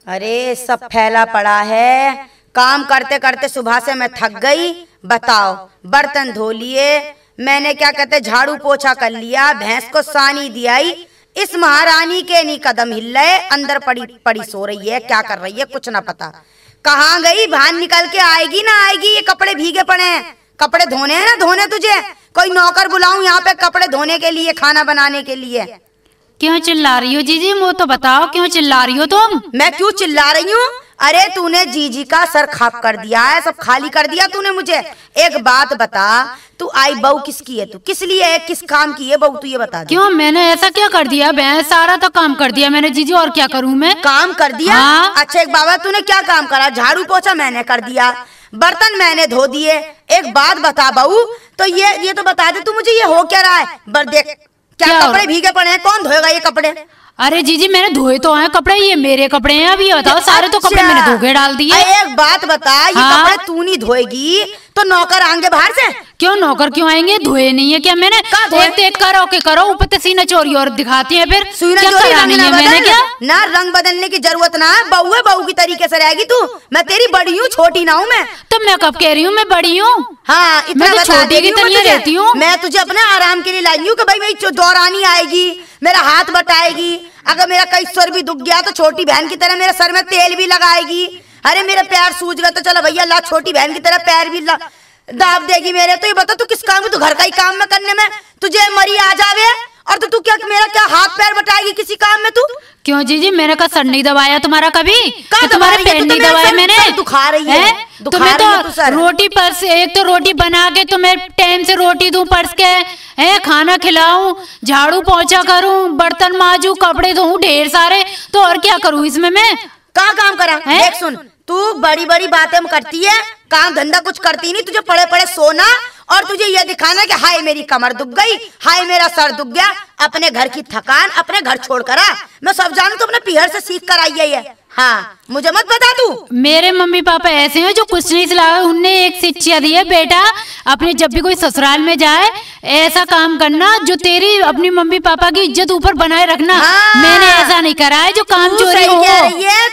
अरे सब फैला पड़ा है, काम करते करते सुबह से मैं थक गई। बताओ, बर्तन धो लिए मैंने, क्या कहते झाड़ू पोछा कर लिया, भैंस को सानी दियाई। इस महारानी के नहीं कदम हिल रहे, अंदर पड़ी पड़ी सो रही है, क्या कर रही है कुछ ना पता। कहाँ गई, भान निकल के आएगी ना आएगी। ये कपड़े भीगे पड़े हैं, कपड़े धोने हैं ना धोने तुझे। कोई नौकर बुलाऊं यहाँ पे कपड़े धोने के लिए, खाना बनाने के लिए। क्यों चिल्ला रही हो जीजी, वो तो बताओ क्यों चिल्ला रही हो तुम? मैं क्यों चिल्ला रही हूँ? अरे तूने जीजी का सर खाप कर दिया है, सब खाली कर दिया तूने मुझे। एक बात बता, तू आई बहू किसकी है? तू किस लिए है, किस काम की है बहू, तू ये बता दे। क्यों मैंने ऐसा क्या कर दिया? मैं सारा तो काम कर दिया मैंने जीजी, और क्या करूँ मैं? काम कर दिया? हाँ? अच्छा एक बाबा, तूने क्या काम करा? झाड़ू पोछा मैंने कर दिया, बर्तन मैंने धो दिए। एक बात बता बहू, तो ये तो बता दे तू मुझे, ये हो क्या रहा है? देख क्या कपड़े भीगे पड़े हैं, कौन धोएगा ये कपड़े? अरे जीजी मैंने धोए तो हैं कपड़े, ये मेरे कपड़े हैं। अभी बताओ, सारे तो कपड़े मैंने धो के डाल दिए। एक बात बता, ये कपड़े तू नहीं धोएगी तो नौकर आएंगे बाहर से? क्यों नौकर क्यों आएंगे? धोए नहीं है क्या मैंने? एक करो के करो, ऊपर से सीना चोरी और दिखाती है फिर। क्या मैंने क्या ना रंग बदलने की जरूरत ना है, बहू है, बहू की तरीके से रहेगी तू। मैं तेरी बड़ी हूँ, छोटी ना हूँ मैं। तो मैं कब कह रही हूँ मैं बड़ी हूँ? हाँ, मैं तो छोटी की तरह रहती हूँ। मैं तुझे अपने आराम के लिए लाई हूँ कि भाई मेरी दौरानी आएगी, मेरा हाथ बटाएगी। अगर मेरा कई स्वर भी दुख गया तो छोटी बहन की तरह मेरे सर में तेल भी लगाएगी। अरे मेरे पैर सूज गए तो चलो भैया ला, छोटी बहन की तरह पैर भी दाब देगी मेरे। तो ये बता तू किस काम में, तू घर का ही काम में करने में तुझे मरी आ जावे, और तो तू क्या मेरा क्या हाथ पैर बटाएगी किसी काम में तू? क्यों जीजी मैंने का सर नहीं दबाया तुम्हारा कभी? तुम्हारा पेट नहीं दबाया मैंने? दुखा रही है, तुम्हें तो रोटी परस, एक तो रोटी बना के तुम्हें टाइम से रोटी दूं परस के, है खाना खिलाऊं, झाड़ू पोछा करूं, बर्तन मांजूं, कपड़े धोऊं ढेर सारे, तो और क्या करूं इसमें मैं? कहाँ काम करा? देख सुन, तू बड़ी बड़ी बातें करती है, काम धंधा कुछ करती नहीं। तुझे पड़े पड़े सोना और तुझे ये दिखाना कि हाय मेरी कमर दुख गई, हाय मेरा सर दुख गया। अपने घर की थकान अपने घर छोड़ कर आ। मैं सब जानू तो अपने पीहर से सीख कर आई है ये। हाँ, मुझे मत बता तू। मेरे मम्मी पापा ऐसे हैं जो कुछ नहीं सिखाया, उनने एक शिक्षा दी है, बेटा अपने जब भी कोई ससुराल में जाए ऐसा काम करना जो तेरी अपनी मम्मी पापा की इज्जत ऊपर बनाए रखना। हाँ। मैंने ऐसा नहीं करा है जो काम चोरी हो।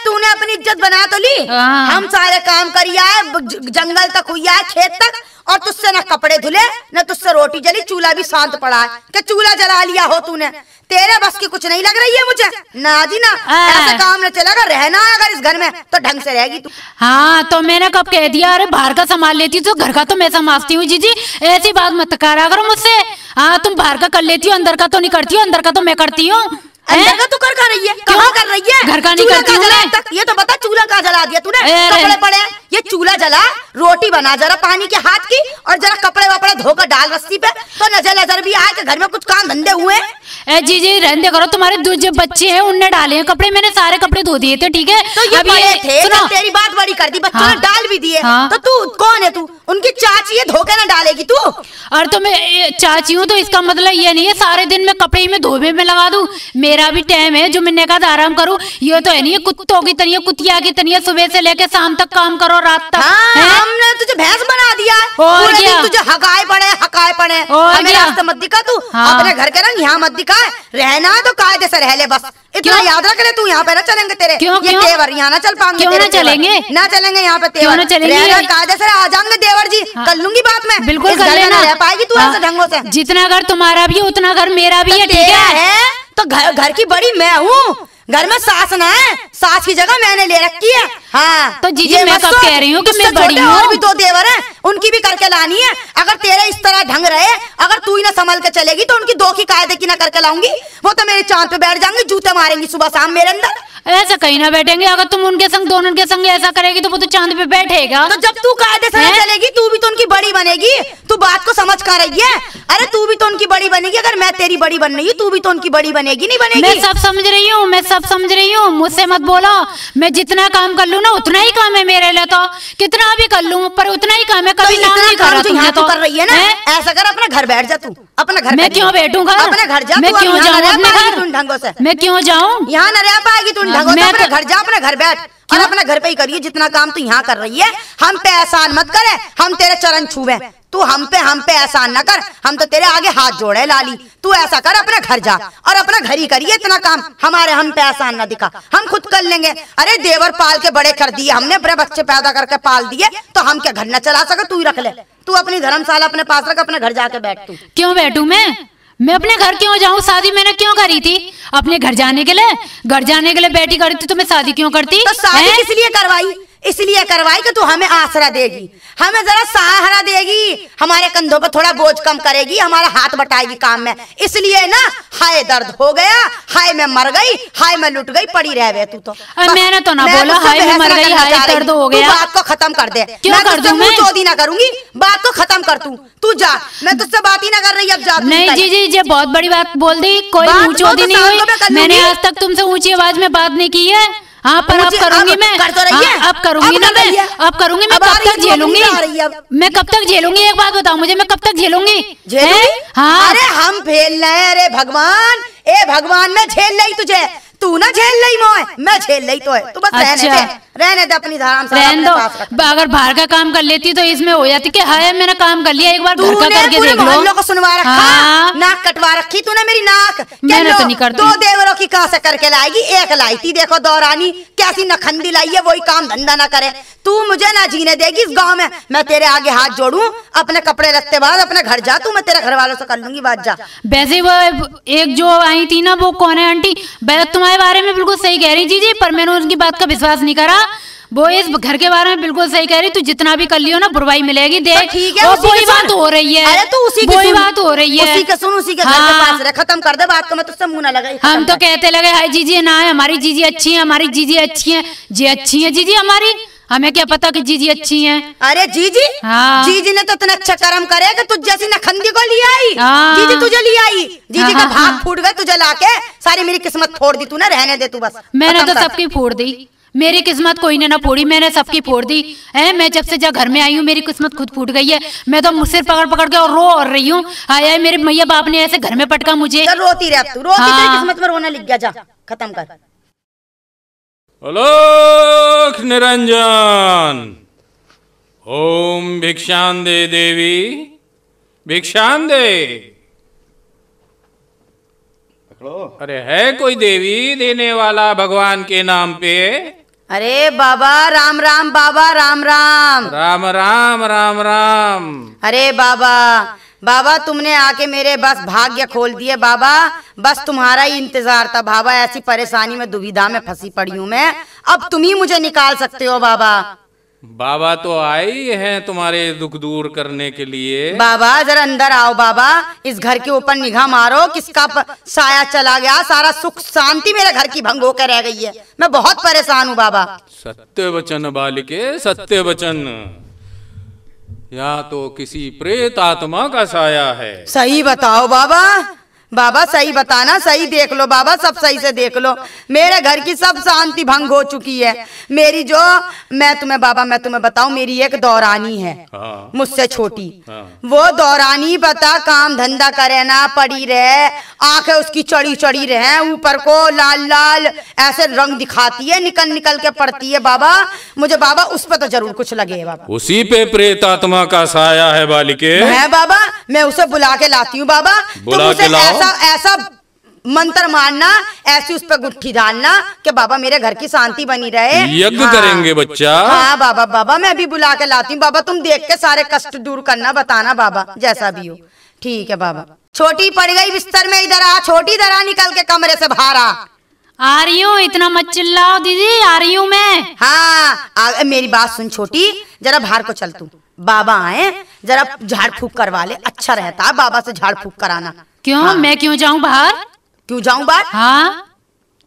तूने अपनी इज्जत बना तो ली। हाँ। हम सारे काम करिया है, जंगल तक हुई है, खेत तक, और तुझसे ना कपड़े धुले न तुझसे रोटी जली, चूल्हा भी शांत पड़ा है कि चूल्हा जला लिया हो तूने। तेरे बस की कुछ नहीं लग रही है मुझे ना जी ना। ऐसा काम न चलेगा, रहना अगर इस घर में तो ढंग से रहेगी तू। हाँ तो मैंने कब कह दिया? अरे बाहर का संभाल लेती तो घर का तो मैं संभालती हूँ जीजी, ऐसी बात मत करा करो मुझसे। हाँ तुम बाहर का कर लेती हो, अंदर का तो नहीं करती हो। अंदर का तो मैं करती हूँ। अंदर का तू कर रही है? कहाँ कर रही है? घर का नहीं करती हूँ मैं। ये तो बता चूल्हा कहाँ जला दिया तूने? कपड़े पड़े, ये चूल्हा जला, रोटी बना जरा पानी के हाथ की, और जरा कपड़े वपड़े धोकर डाल रस्सी पे, तो नजर नजर भी आए कि घर में कुछ काम धंधे हुए। जी रहने करो, तुम्हारे दो जो बच्चे हैं उनने डाले हैं कपड़े, मैंने सारे कपड़े धो दिए थे। ठीक है, तो ये बड़े थे, तेरी बात बड़ी कर दी, बच्चों ने डाल भी दिए। तो तू कौन है? तू उनकी चाची है, धोखे न डालेगी तू? और तो मैं चाची हूँ तो इसका मतलब ये नहीं है सारे दिन मैं कपड़े में धोबे में लगा दूं। मेरा भी टाइम है जो मैंने कहा आराम करूँ। ये तो है नहीं कुत्तों की तरह, कुतिया की तरह सुबह से लेके शाम तक काम करो, रात तक। हमने तुझे भैंस बना दिया है, और क्या? तुझे हकाए पड़े हमें रास्ते मत दिखा तू। अपने घर के रंग यहाँ मत दिखा, रहना तो कायदे से रह ले बस, इतना याद रख ले। तू यहाँ पे ना चलेंगे तेरे ये तेवर, यहाँ ना चल पाएंगे। क्यों ना चलेंगे? ना चलेंगे यहाँ पे तेवर, कायदे से आ जाएंगे देवर जी। कर लूंगी बात मैं, बिल्कुल कर लेना। रह पाएगी तू ऐसे ढंगों से? जितना घर तुम्हारा भी उतना घर मेरा भी है। ठीक है, तो घर की बड़ी मैं हूँ, घर में सास ना है, सास की जगह मैंने ले रखी है। हाँ तो जीजी मैं कब कह रही हूँ कि मैं बड़ी हूँ? और भी दो देवर हैं, उनकी भी करके लानी है। अगर तेरे इस तरह ढंग रहे, अगर तू ही ना संभल के चलेगी तो उनकी दो की कायदे की ना करके लाऊंगी। वो तो मेरे चांद पे बैठ जाएंगे, जूते मारेंगी सुबह शाम मेरे अंदर। ऐसा कहीं ना बैठेंगे, अगर तुम उनके संग दोनों के संग ऐसा करेगी तो वो तो चांद पे बैठेगा। तो जब तू कायदे से चलेगी तू भी तो उनकी बड़ी बनेगी। तू बात को समझ कर रही है? अरे तू भी तो उनकी बड़ी बनेगी, अगर मैं तेरी बड़ी बन रही हूँ तू भी तो उनकी बड़ी बनेगी, नहीं बनेगी? मैं सब समझ रही हूँ, मैं सब समझ रही हूँ, मुझसे मत बोलो। मैं जितना काम कर लूँ ना उतना ही काम है मेरे लिए, तो कितना भी कर लूँ पर उतना ही काम है। कभी नाम नहीं करा तुमने तो कर रही है ना। ऐसा कर, अपना घर बैठ जा तू, अपना घर। मैं क्यों बैठूंगा? अपने घर जा। मैं क्यों जाऊँ अपने घर? ढंगों से मैं क्यों जाऊँ? यहाँ न रह पाएगी तू ढंगों से। अपने घर जा, अपने घर बैठ और अपने घर पे ही करिए जितना काम तू यहाँ कर रही है। हम पे एहसान मत करे, हम तेरे चरण छूवे। तू हम पे एहसान न कर, हम तो तेरे आगे हाथ जोड़े लाली। तू ऐसा कर, अपने घर जा और अपना घर ही करिए इतना काम, हमारे हम पे एहसान न दिखा, हम खुद कर लेंगे। अरे देवर पाल के बड़े कर दिए हमने, अपने बच्चे पैदा करके पाल दिए, तो हम क्या घर न चला सके? तू ही रख ले, तू अपनी धर्मशाला अपने पास रख, अपने घर जाके बैठ। तू क्यों बैठू? मैं अपने घर क्यों जाऊँ? शादी मैंने क्यों करी थी? अपने घर जाने के लिए, घर जाने के लिए बैठी करी थी, तो मैं शादी क्यों करती? तो शादी किस लिए करवाई? इसलिए करवाई कि तू हमें आसरा देगी, हमें जरा सहारा देगी, हमारे कंधों पर थोड़ा बोझ कम करेगी, हमारा हाथ बटाएगी काम में। इसलिए ना, हाय दर्द हो गया, हाय मैं मर गई, हाय मैं लुट गई, पड़ी रह गए तू तो। मैंने तो ना बोला हाय मैं मर गई, हाय दर्द हो गया। बात को खत्म कर दे। क्यों कर दूं? मैं चोदी ना करूंगी, बात को खत्म कर तू जा, मैं तुझसे बात ही ना कर रही, अब जा। नहीं जी, ये बहुत बड़ी बात बोल दी, कोई मुंह चोदी नहीं हुई। मैंने आज तक तुमसे ऊंची आवाज में बात नहीं की है। हाँ, पर अब करूंगी मैं, अब करूंगी ना मैं, अब करूंगी मैं। कब तक झेलूंगी मैं? कब तक झेलूंगी? एक बात बताओ मुझे, मैं कब तक झेलूंगी? हाँ, अरे हम झेल रहे हैं। अरे भगवान, ए भगवान, मैं झेल रही तुझे, तू ना झेल रही मोए, मैं झेल रही तो है। तू बस रहने दे अपनी रहने दो। अगर बाहर का काम कर लेती तो इसमें हो जाती कि हाय मैंने काम कर लिया, एक बार घर का करके देख लो। लोगों को सुनवा रखा। हाँ। नाक कटवा रखी तूने मेरी नाक। मैंने तो नहीं करती। 2 देवरों की कहां से करके लाएगी? एक लाई थी, देखो दौरानी कैसी नखंदी लाई है, वही काम धंधा ना करे। तू मुझे ना जीने देगी इस गाँव में। मैं तेरे आगे हाथ जोड़ू, अपने कपड़े रखते बाद अपने घर जा, तू मैं तेरे घर वालों से कर लूंगी बात, जा। वैसे वो एक जो आई थी ना, वो कौन है आंटी? तुम्हारे बारे में बिल्कुल सही कह रही जी, पर मैंने उनकी बात का विश्वास नहीं करा। वो इस घर के बारे में बिल्कुल सही कह रही, तू जितना भी कर लियो ना बुराई मिलेगी। देख ठीक है, वही बात हो रही है। अरे तू उसी की बात हो रही है, उसी के सुन, उसी के घर के पास रह, खत्म कर दे बात को। मैं तुझसे मुंह ना लगाई। हम तो कहते लगे हाय जीजी ना है, हमारी जीजी अच्छी है, हमारी जीजी अच्छी है, जी अच्छी है जीजी हमारी, हमें क्या पता कि जीजी अच्छी है। अरे जीजी, जीजी ने तो इतना अच्छा कर्म करे कि तुझ जैसी नखंदी को लिया आई। जीजी तुझे लिया आई, जीजी का भाग फूट गए, तुझे लाके सारी मेरी किस्मत फोड़ दी तूने। रहने दे तू बस। मैंने तो सबकी फोड़ दी, मेरी किस्मत कोई ने ना फोड़ी, मैंने सबकी फोड़ दी है। मैं जब से घर में आई हूँ मेरी किस्मत खुद फूट गई है। मैं तो मुझसे पकड़ पकड़ के और रो और रही हूँ। आया मेरे मैया बाप ने ऐसे घर में पटका मुझे। रोती रह तू, रोती तेरी किस्मत में रोना लिख गया, जा खत्म कर। अलोक निरंजन, ओम भिक्षान दे देवी, भिक्षान दे। अरे है कोई देवी देने वाला भगवान के नाम पे? अरे बाबा राम राम, बाबा राम राम, राम राम राम राम। अरे बाबा तुमने आके मेरे बस भाग्य खोल दिए बाबा, बस तुम्हारा ही इंतजार था बाबा। ऐसी परेशानी में दुविधा में फंसी पड़ी हूँ मैं, अब तुम ही मुझे निकाल सकते हो बाबा। बाबा तो आए हैं तुम्हारे दुख दूर करने के लिए। बाबा जरा अंदर आओ बाबा, इस घर के ऊपर निगाह मारो, किसका साया चला गया, सारा सुख शांति मेरे घर की भंग होकर रह गई है। मैं बहुत परेशान हूँ बाबा। सत्य वचन बालिके, सत्य वचन, या तो किसी प्रेत आत्मा का साया है। सही बताओ बाबा, बाबा सही बताना, सही देख लो बाबा, सब सही से देख लो। मेरे घर की सब शांति भंग हो चुकी है। मेरी जो मैं तुम्हें बताऊं, मेरी एक दौरानी है। हाँ। मुझसे छोटी। हाँ। वो दौरानी बता काम धंधा करे ना, पड़ी रहे, आंखें उसकी चढ़ी चढ़ी रहे, ऊपर को लाल लाल ऐसे रंग दिखाती है, निकल निकल के पड़ती है बाबा। मुझे बाबा उस पर तो जरूर कुछ लगे बाबा। उसी पे प्रेत आत्मा का साया है बालिके। है बाबा, मैं उसे बुला के लाती हूँ बाबा। बुला के लाओ। ऐसा मंत्र मारना, ऐसी उस पर गुट्ठी डालना कि बाबा मेरे घर की शांति बनी रहे। यज्ञ करेंगे बच्चा। हाँ बाबा मैं अभी बुला के लाती हूँ बाबा। तुम देख के सारे कष्ट दूर करना, बताना बाबा जैसा भी हो। ठीक है बाबा। छोटी पड़ गई बिस्तर में, इधर आ छोटी, इधर आ, निकल के कमरे से बाहर आ रही हूँ। इतना मत चिल्लाओ दीदी, आ रही हूँ मैं। हाँ मेरी बात सुन छोटी, जरा बाहर को चल तू। बाबा आए, जरा झाड़ फूक करवा ले, अच्छा रहता बाबा से झाड़ फूक कराना। क्यों? हाँ। मैं क्यों जाऊं बाहर? क्यों जाऊं बाहर? हाँ,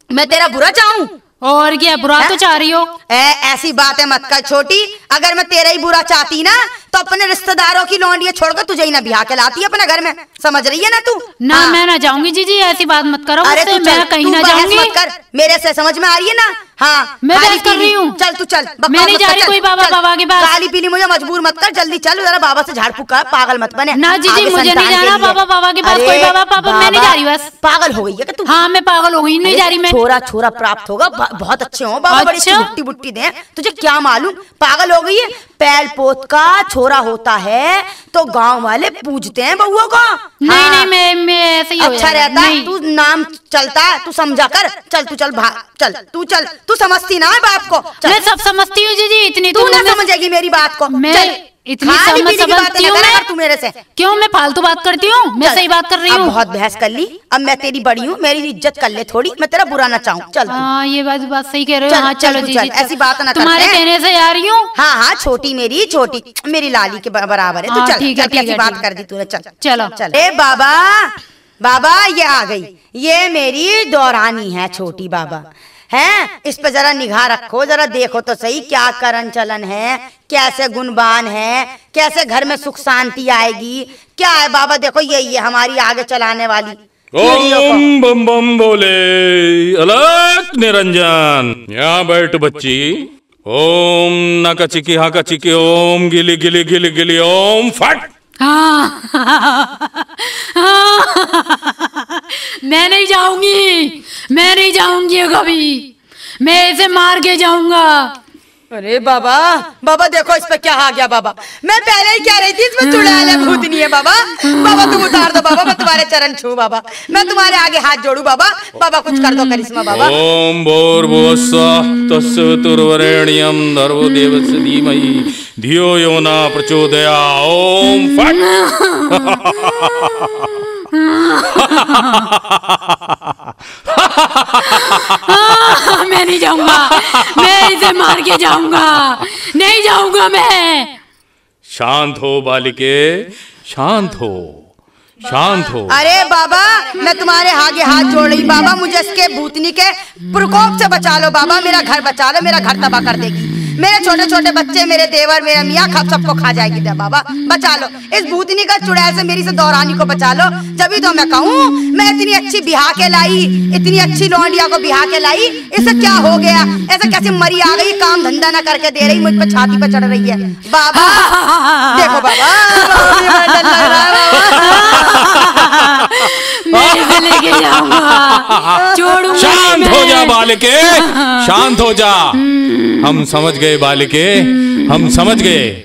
मैं तेरा बुरा चाहूं? और क्या बुरा तो चाह रही हो? ऐसी बात है मत कर छोटी। अगर मैं तेरा ही बुरा चाहती ना तो अपने रिश्तेदारों की लौंडियां छोड़कर तुझे ही ना ब्याह के लाती अपने घर में, समझ रही है ना तू? ना हाँ। मैं ना जाऊंगी जीजी, ऐसी बात मत करो। अरे तू मैं कहीं ना जाऊंगी। मत कर, मेरे से समझ में आ रही है ना? हाँ मैं बात कर रही हूँ। चल तू चल, मैं नहीं जा रही कोई बाबा के पास। काली पीली मुझे मजबूर मत कर, जल्दी चल, जरा बाबा से झाड़ फूक कर, पागल मत बने। ना जीजी मुझे नहीं जाना बाबा के पास। कोई बाबा मैं नहीं जा रही बस। पागल हो गई है तू? हाँ मैं पागल हो गई, नहीं जा रही मैं। छोरा प्राप्त होगा, बहुत अच्छे हो बाबा, बड़ी बुट्टी बुट्टी दे, तुझे क्या मालूम? पागल हो गई है, पैल पोत का छोरा होता है तो गांव वाले पूछते हैं बहुओं को। नहीं नहीं, मैं ऐसे ही अच्छा रहता है, तू नाम चलता है, तू समझा कर। चल तू चल चल, तू समझती ना है बात को। मैं सब समझती हूँ जी, इतनी तू ना समझेगी मेरी बात को। मैं इतनी समझती हूँ मैं। तू मेरे से क्यों मैं फालतू बात करती हूँ? मैं सही बात कर रही हूँ। बहुत बहस कर ली, अब मैं तेरी बड़ी हूँ, मेरी इज्जत कर ले थोड़ी, मैं तेरा बुरा ना चाहूँ। चल हाँ, ये बात सही कह रहे हो। हाँ चलो जी, ऐसी बात ना, तुम्हारे कहने से आ रही हूँ। हाँ, छोटी मेरी लाली के बराबर है। तू चल, कैसी बात कर दी तूने। चलो। ए बाबा ये आ गई, ये मेरी दौरानी है छोटी बाबा है। इस पे जरा निगाह रखो, जरा देखो तो सही क्या करन चलन है, कैसे गुणवान है, कैसे घर में सुख शांति आएगी, क्या है बाबा। देखो यही है हमारी आगे चलाने वाली। ओम बम बम बोले अलग निरंजन। यहाँ बैठ बच्ची। ओम नका चिकी हाका चिकी, ओम गिली गिली गिली गिली, ओम फट। मैं नहीं जाऊंगी कभी, मैं इसे मार के जाऊंगा। अरे बाबा देखो इस पे क्या आ गया बाबा। मैं पहले ही कह रही थी इसमें चुड़ैल है, भूतनी है बाबा। तुम उतार दो बाबा, मैं तुम्हारे चरण छू बाबा, मैं तुम्हारे आगे हाथ जोड़ू बाबा कुछ कर दो करिश्मा बाबा। ओम भूर्भुवस्सुः तत्सवितुर्वरेण्यं भर्गो देवस्य धीमहि धियो यो न प्रचोदयात्। ओम फट। मैं नहीं जाऊंगा, मैं इसे मार के जाऊंगा, नहीं जाऊंगा मैं। शांत हो बालिके, शांत हो। अरे बाबा मैं तुम्हारे आगे हाथ जोड़ रही बाबा, मुझे इसके भूतनी के प्रकोप से बचा लो बाबा, मेरा घर बचा लो, मेरा घर तबाह कर देगी, मेरे छोटे छोटे बच्चे, मेरे देवर, मेरा मियाँ सबको खा जाएगी। बाबा बचा लो इस भूतनी का चुड़ैल से, मेरी से दौरानी को बचा लो। जब तो मैं कहूँ मैं इतनी अच्छी बिहा के लाई, इतनी अच्छी लौंडिया को बिहा के लाई, इससे क्या हो गया, ऐसे कैसे मरी आ गई, काम धंधा ना करके दे रही, मुझ पे छाती पे चढ़ रही है। बाबा देखो बाबा, मैं इसे लेके जाऊंगा, छोड़ूंगा। शांत हो जा बालिके, शांत हो जा। हम समझ गए बालिके, हम समझ गए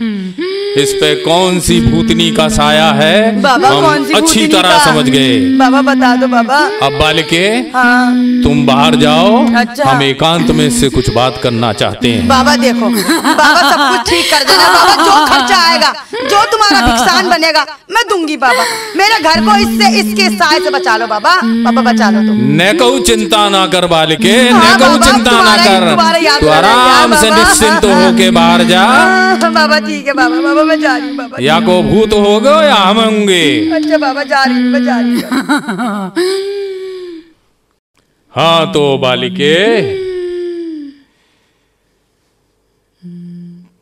इस पे कौन सी भूतनी का साया है। बाबा हम कौन सी अच्छी तरह समझ गए बाबा, बता दो बाबा। अब बालिके हाँ। तुम बाहर जाओ। अच्छा। हम एकांत में इससे कुछ बात करना चाहते हैं। बाबा देखो बाबा सब कुछ ठीक कर देना बाबा, जो खर्चा आएगा, जो तुम्हारा भिक्षान बनेगा मैं दूंगी बाबा, मेरे घर को इसके साय से बचा लो बाबा, बचा लो तुम। न कहूँ चिंता ना कर बालिके, न कहूँ चिंता ना कर, तू आराम से निश्चिंत होके बाहर जा। बाबा ठीक है बाबा मैं जा रही हूँ बाबा। या को भूत होगा या हम होंगे। अच्छा बाबा जा रही हूँ। हाँ तो बालिके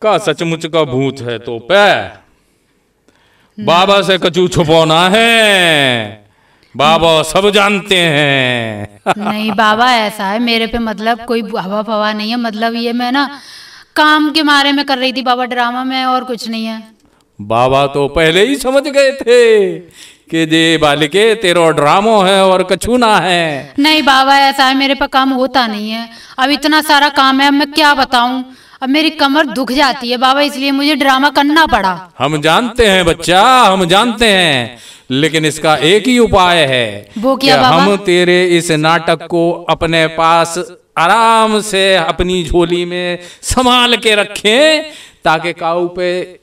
का सचमुच का भूत है तो पे बाबा से कछु छुपाना है, बाबा सब जानते हैं। नहीं बाबा ऐसा है, मेरे पे मतलब कोई हवा फवा नहीं है, मतलब ये मैं ना काम के मारे में कर रही थी बाबा, ड्रामा में, और कुछ नहीं है। बाबा तो पहले ही समझ गए थे कि जे बालिके तेरा ड्रामो है और कछु ना है। नहीं बाबा ऐसा है, मेरे पे काम होता नहीं है, अब इतना सारा काम है, अब मैं क्या बताऊं, अब मेरी कमर दुख जाती है बाबा, इसलिए मुझे ड्रामा करना पड़ा। हम जानते हैं बच्चा, हम जानते हैं, लेकिन इसका एक ही उपाय है। वो क्या बाबा? हम तेरे इस नाटक को अपने पास आराम से अपनी झोली में संभाल के रखें, ताकि काऊ पे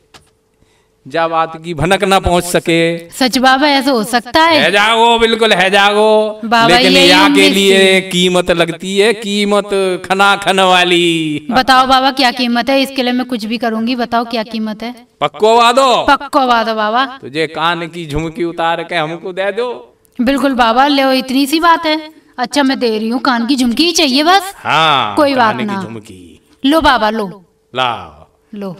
जा बात की भनक ना पहुंच सके। सच बाबा ऐसा हो सकता है जागो, बिल्कुल है जागो, लेकिन यहाँ के लिए कीमत लगती है, कीमत खना खन वाली। बताओ बाबा क्या कीमत है, इसके लिए मैं कुछ भी करूंगी, बताओ क्या कीमत है। पक्को वादो? पक्को वादो बाबा। तुझे कान की झुमकी उतार के हमको दे दो। बिल्कुल बाबा, ले इतनी सी बात है। अच्छा मैं दे रही हूँ, कान की झुमकी ही चाहिए बस। हाँ कोई बात ना, लो बाबा लो, लो।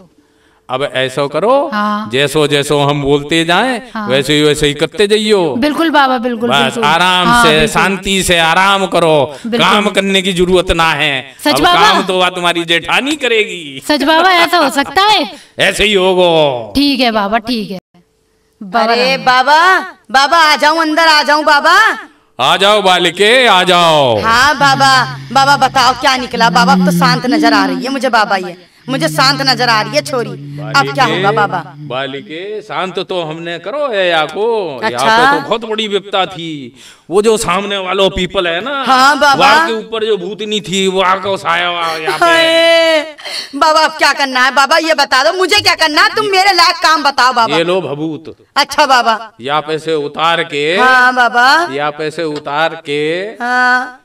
अब ऐसा करो, हाँ। जैसो जैसो हम बोलते जाएं, हाँ। वैसे ही करते जाइयो। बिल्कुल बाबा, बिल्कुल बस बिल्कुल। आराम हाँ, से बिल्कुल। शांति से आराम करो, काम करने की जरूरत ना है। सच अब बाबा? काम तो तुम्हारी जेठानी करेगी। सच बाबा ऐसा हो सकता है? ऐसे ही होगा। ठीक है बाबा, ठीक है। अरे बाबा आ जाऊं, अंदर आ जाऊं बाबा? आ जाओ बालिके, आ जाओ। हाँ बाबा बताओ क्या निकला बाबा, अब तो शांत नजर आ रही है मुझे बाबा, ये मुझे शांत नजर आ रही है छोरी। अब क्या होगा बाबा? बालिके शांत तो हमने करो है या को। अच्छा? यहाँ पे तो बहुत बड़ी विपत्ता थी। वो जो सामने वाला पीपल है ना, हाँ बाबा, वहाँ के ऊपर जो भूतनी थी वो आकर साया यहाँ पे। बाबा अब क्या करना है बाबा, ये बता दो मुझे क्या करना है, तुम मेरे लायक काम बताओ बाबा। ये लो भभूत। अच्छा बाबा। यहाँ पे से उतार के, हाँ बाबा, यहाँ पे से उतार के, हाँ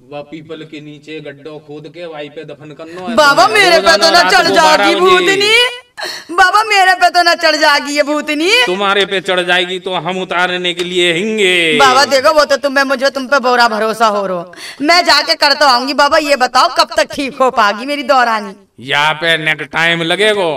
वह पीपल के नीचे गड्ढो खोद के वहीं पे दफन करना है। बाबा मेरे पे तो ना चढ़ जाएगी भूतनी, बाबा मेरे पे तो ना चढ़ जाएगी ये भूतनी। तुम्हारे पे चढ़ जाएगी तो हम उतारने के लिए हिंगे। बाबा देखो वो तो मुझे तुम पे बोरा भरोसा हो रहा, मैं जाके कर तो आऊंगी। बाबा ये बताओ कब तक ठीक हो पाएगी मेरी दौरानी? यहाँ पे नेक्स्ट टाइम लगेगा।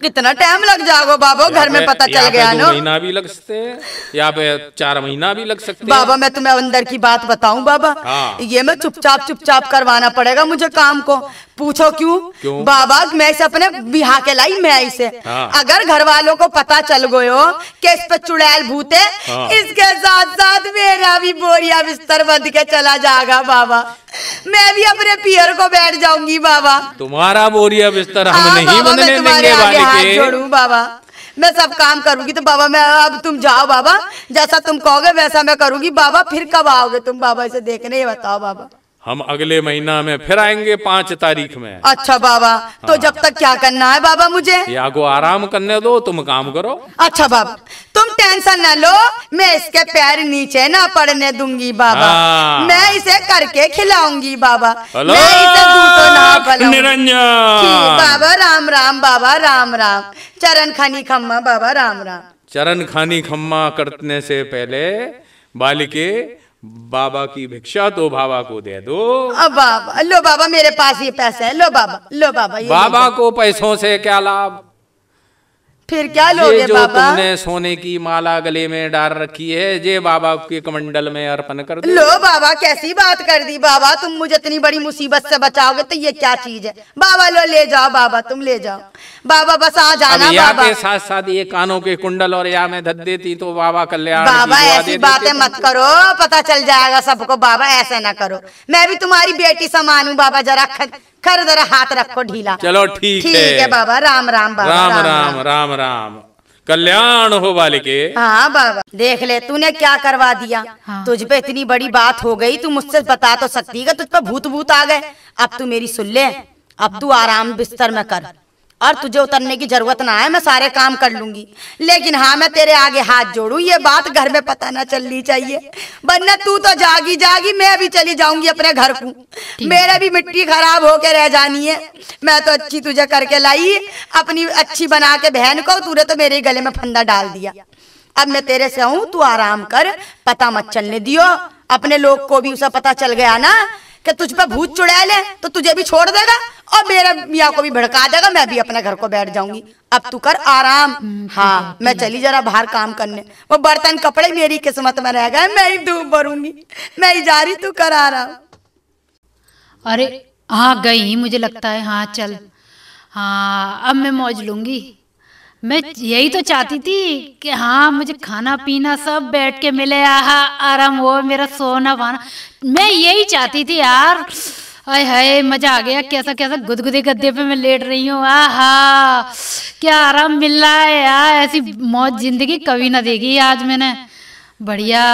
कितना टाइम लग जाएगा बाबा? घर में पता चल गया ना, 2 महीना भी लग सकते हैं, यहाँ पे 4 महीना भी लग सकते हैं। बाबा मैं तुम्हें अंदर की बात बताऊं बाबा, हाँ। ये मैं चुपचाप करवाना पड़ेगा मुझे काम को। पूछो क्यों? बाबा मैं इसे अपने बिहा के लाई, मैं इसे अगर घर वालों को पता चल गयो कि इस पे चुड़ैल भूत है, इसके साथ साथ मेरा भी बोरिया बिस्तर बंद के चला जाएगा बाबा। मैं भी अपने पियर को बैठ जाऊंगी बाबा। तुम्हारा बोरिया बिस्तर हम नहीं बंधने देंगे बालिके। जोड़ू बाबा, मैं सब काम करूंगी। तो बाबा मैं अब तुम जाओ बाबा, जैसा तुम कहोगे वैसा मैं करूंगी बाबा। फिर कब आओगे तुम बाबा इसे देखने, ये बताओ बाबा? हम अगले महीना में फिर आएंगे 5 तारीख में। अच्छा बाबा, तो जब तक क्या करना है बाबा मुझे? या को आराम करने दो, तुम काम करो। अच्छा बाबा तुम टेंशन न लो, मैं इसके पैर नीचे ना पड़ने दूंगी बाबा। मैं इसे करके खिलाऊंगी बाबा। मैं इसे दूधो ना पिलाऊंगी। निरंजन बाबा राम राम, बाबा राम राम। चरण खानी खम्मा बाबा राम राम। चरण खानी खम्मा करने से पहले बालिके बाबा की भिक्षा तो बाबा को दे दो। अब बाबा लो बाबा, मेरे पास ये पैसे है, लो बाबा, लो बाबा। बाबा को पैसों से क्या लाभ? फिर क्या लोगे जो बाबा? तुमने सोने की माला गले में डाल रखी है, ये बाबा के कमंडल में अर्पण कर दो। लो बाबा कैसी बात कर दी बाबा, तुम मुझे इतनी बड़ी मुसीबत से बचाओगे तो ये क्या चीज है बाबा? लो ले जाओ बाबा, तुम ले जाओ बाबा, बस आ जाना बाबा। के साथ साथ ये कानों के कुंडल और या में धद देती तो बाबा कल्याण। बाबा ऐसी बातें मत करो, पता चल जाएगा सबको बाबा, ऐसे ना करो। मैं भी तुम्हारी बेटी समान हूँ बाबा, जरा खर जरा हाथ रखो ढीला। चलो ठीक है बाबा। राम राम बाबा। राम राम राम राम, कल्याण हो बालिके। हाँ बाबा देख ले तूने क्या करवा दिया। हाँ। तुझ पे इतनी बड़ी बात हो गई, तू मुझसे बता तो सकती है तुझ पे भूत आ गए। अब तू मेरी सुन ले, अब तू आराम बिस्तर में कर और तुझे उतरने की जरूरत ना है, मैं सारे काम कर लूंगी। लेकिन हाँ मैं तेरे आगे हाथ जोड़ू, ये बात घर में पता ना चलनी चाहिए, वरना तू तो जागी मैं भी चली जाऊंगी अपने घर को। मेरा भी मिट्टी खराब होके रह जानी है। मैं तो अच्छी तुझे करके लाई, अपनी अच्छी बना के बहन को, तूने तो मेरे गले में फंदा डाल दिया। अब मैं तेरे से हूँ, तू आराम कर, पता मत चलने दियो। अपने लोग को भी उसे पता चल गया ना कि तुझ पे भूत चुड़ैल है तो तुझे भी छोड़ देगा और मेरे मियाँ को भी भड़का देगा, मैं भी अपने घर को बैठ जाऊंगी। अब तू कर आराम। हाँ मैं चली जरा बाहर काम करने, वो बर्तन कपड़े मेरी किस्मत में रह गए, मैं ही धूप भरूंगी, मैं ही जा रही, तू कर आराम। अरे हाँ गई मुझे लगता है। हाँ चल, हाँ अब मैं मौज लूंगी। मैं यही तो चाहती थी कि हाँ मुझे खाना पीना सब बैठ के मिले, आहा आराम हो, मेरा सोना पाना, मैं यही चाहती थी यार। हाय हाय मजा आ गया, कैसा कैसा गुदगुदे गद्दे पे मैं लेट रही हूँ, आहा क्या आराम मिल रहा है यार। ऐसी मौज जिंदगी कभी ना देखी आज मैंने, बढ़िया।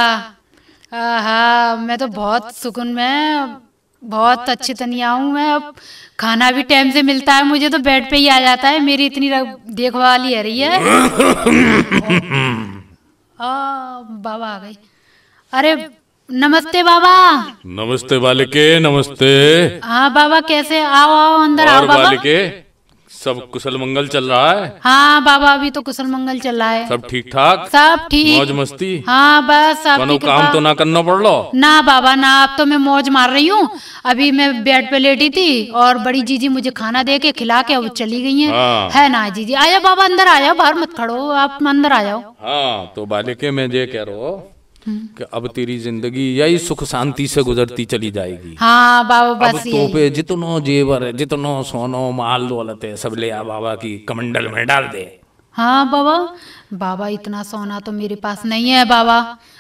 आहा मैं तो बहुत सुकून में, बहुत अच्छी तनिया हूँ मैं। अब खाना भी टाइम से मिलता है मुझे, तो बेड पे ही आ जाता है, मेरी इतनी देखभाल ही है रही है। बाबा आ गई। अरे नमस्ते बाबा। नमस्ते बालिके, नमस्ते। हाँ बाबा कैसे? आओ आओ अंदर आओ बाबा। बालिके सब कुशल मंगल चल रहा है? हाँ बाबा अभी तो कुशल मंगल चल रहा है। सब ठीक ठाक? सब ठीक, मौज मस्ती? हाँ बस आपकी कृपा। काम तो ना करना पड़ लो ना बाबा ना, अब तो मैं मौज मार रही हूँ। अभी मैं बेड पे लेटी थी और बड़ी जीजी मुझे खाना दे के खिला के अब चली गई है ना जीजी। आया बाबा अंदर आ जाओ, बाहर मत खड़ो, आप अंदर आ जाओ। हाँ तो बालिके मैं ये कह रहा हूँ कि अब तेरी जिंदगी यही सुख शांति से गुजरती चली जाएगी। हाँ बाबा बस अब तो पे जितनो जेवर जितनो सोनो माल दौलत है सब ले आ बाबा की कमंडल में डाल दे। हाँ बाबा, बाबा इतना सोना तो मेरे पास नहीं है बाबा,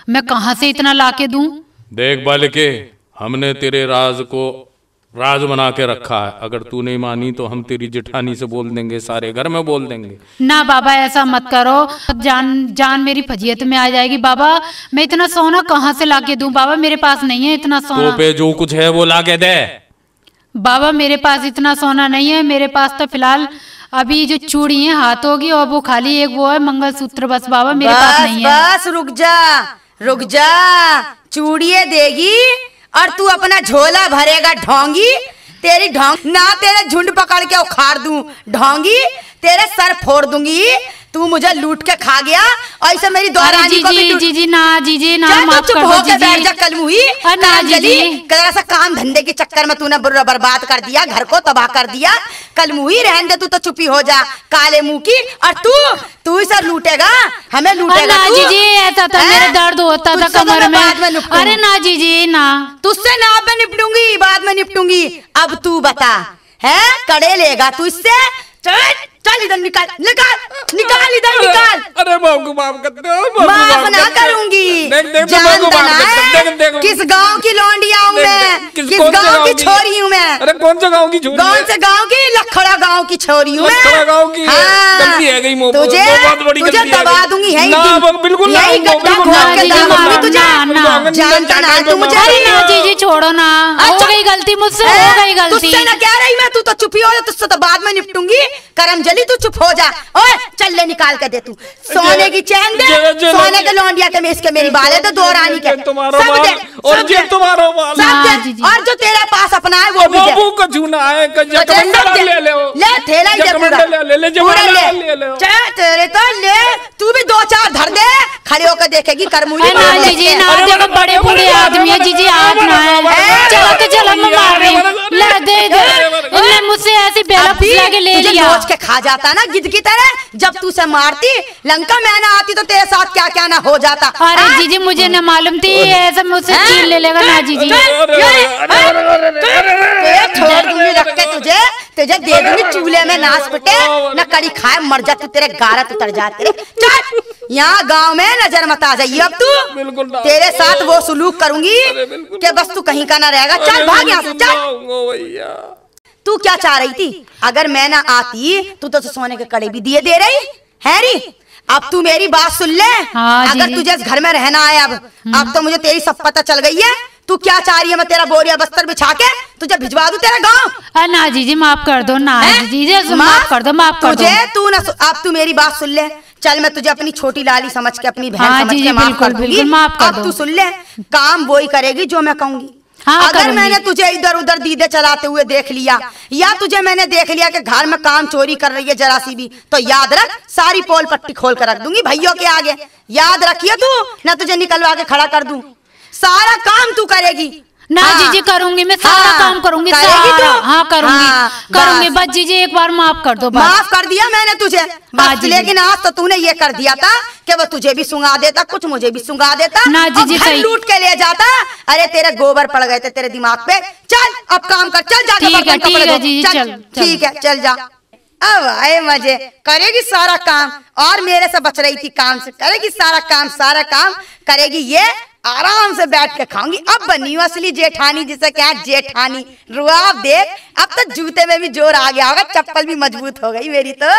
मैं कहाँ से इतना लाके दूं? देख बालिके, हमने तेरे राज को राज बना के रखा है। अगर तू नहीं मानी तो हम तेरी जेठानी से बोल देंगे, सारे घर में बोल देंगे। ना बाबा ऐसा मत करो, जान मेरी फजीयत में आ जाएगी बाबा। मैं इतना सोना कहाँ से लाके दूं बाबा, मेरे पास नहीं है इतना सोना। तो पे जो कुछ है वो लाके दे। बाबा मेरे पास इतना सोना नहीं है, मेरे पास तो फिलहाल अभी जो चूड़ी है हाथों की और वो खाली एक वो है मंगलसूत्र, बस बाबा मेरे पास नहीं है। बस रुक जा, चूड़िए देगी और तू अपना झोला भरेगा ढोंगी। तेरी ढोंग ना तेरे झुंड पकड़ के उखाड़ दूं ढोंगी, तेरे सर फोड़ दूंगी। तू मुझे लूट के खा गया और ऐसे मेरी दौरानी को भी जी ना माफ चुप कर दो होके बैठ जी। जा कलमुही। तेरा सा काम धंधे के चक्कर में तूने बर्बाद कर दिया, घर को तबाह कर दिया। कलमुही रहने दे, तू तो चुपी हो जा काले मुंह की। और तू इसे लूटेगा, हमें लूटेगा ना तू। जी ऐसा था, मेरा दर्द होता था कमर में। अरे ना जी ना, तुझसे ना अब मैं निपटूंगी, बाद में निपटूंगी। अब तू बता है कड़े लेगा तू इससे? चल इधर निकाल इधर। अरे बाबू माफ कर दो, माफ ना करूंगी। जानता है किस गांव की लौंडिया हूँ मैं, किस गांव की छोरी हूँ मैं। अरे कौन सा गांव की छोरी? कौन से गांव की? लखड़ा गांव की छोरी हूँ मैं। लखड़ा गांव की? गलती है गई मोह, तुझे दबा दूंगी है बिल्कुल जानता ना तू मुझे। जी छोड़ो ना, हो गई गलती मुझसे, हो गई गलती। तुझसे ना कह रही मैं, तू तो चुपी हो जा, तुझसे तो बाद में निपटूंगी। करमजली तू चुप हो जा। ओए चल ले निकाल के दे, तू सोने की चैन दे, सोने के लौंडिया के मेज के मेरी बाले दे, दो रानी के सब दे, और ये तुम्हारा बाल सब दे। और जो तेरे पास अपना है वो भी दे। बाबू का जूना है, ले थैला ही दे पूरा ले। तेरे तो ले, तू भी दो चार धर दे, खड़े होकर देखेगी करमुली। जी ना देखो बड़े बूढ़े आदमी है जी आज ना है। चलो तो चलो मैं मार रही हूँ, ले दे इन्हें मुझसे ऐसी बेला फुसला के ले लिया। नोच के खा जाता ना गिद्ध की तरह। जब तू से मारती लंका में ना आती तो तेरे साथ क्या क्या ना हो जाता। अरे जीजी मुझे न मालूम थी ऐसा मुझसे चीर ले लेगा ना जीजी। छोड़ दूंगी रख के तुझे दे दूंगी चूल्हे में नाच पिटे न कड़ी खाए मर जा तू, तेरे गारत उतर जाते रे। चल यहाँ गांव में नजर मत आ जाइए अब तू, तेरे साथ वो सुलूक करूंगी कि बस तू कहीं का ना रहेगा। चल भाग यहाँ से चल। तू क्या चाह रही थी? अगर मैं ना आती तो सोने के कड़े भी दिए दे रही है री। अब तू मेरी बात सुन ले। अगर तुझे इस घर में रहना है अब तो मुझे तेरी सब पता चल गई है। तू क्या चाह रही है? मैं तेरा बोरिया बस्तर बिछा के तुझे भिजवा दूं तेरा गांव? ना जीजी माफ कर दो ना जीजी, माफ कर दो तुझे। तू ना अब तू मेरी बात सुन ले। चल मैं तुझे अपनी छोटी लाली समझ के, अपनी बहन समझ के माफ कर दूंगी। अब तू सुन ले, काम वो ही करेगी जो मैं कहूंगी। अगर मैंने तुझे इधर उधर दीदे चलाते हुए देख लिया या तुझे मैंने देख लिया कि घर में काम चोरी कर रही है जरा सी भी, तो याद रख सारी पोल पट्टी खोल कर रख दूंगी भैयों के आगे। याद रखिए तू, ना तुझे निकलवा के खड़ा कर दूं। सारा काम तू करेगी ना? जीजी करूंगी मैं, सारा काम करूंगी सारा। हाँ करूंगी बस जीजी एक बार माफ कर दो। माफ कर दिया मैंने तुझे बस, लेकिन आज तो तूने ये कर दिया था कि वो तुझे भी सुंगा देता, कुछ मुझे भी सुंगा देता ना जीजी, सही लूट के ले जाता। अरे तेरे गोबर पड़ गए थे तेरे दिमाग पे। चल अब काम कर, चल जा। ठीक है चल जा। अब आए मजे, करेगी सारा काम और मेरे से बच रही थी काम से, करेगी सारा काम करेगी ये। आराम से बैठ के खाऊंगी। अब बनी असली जेठानी, जिसे क्या जेठानी। रुआब देख, अब तो जूते में भी जोर आ गया होगा, चप्पल भी मजबूत हो गई मेरी तो।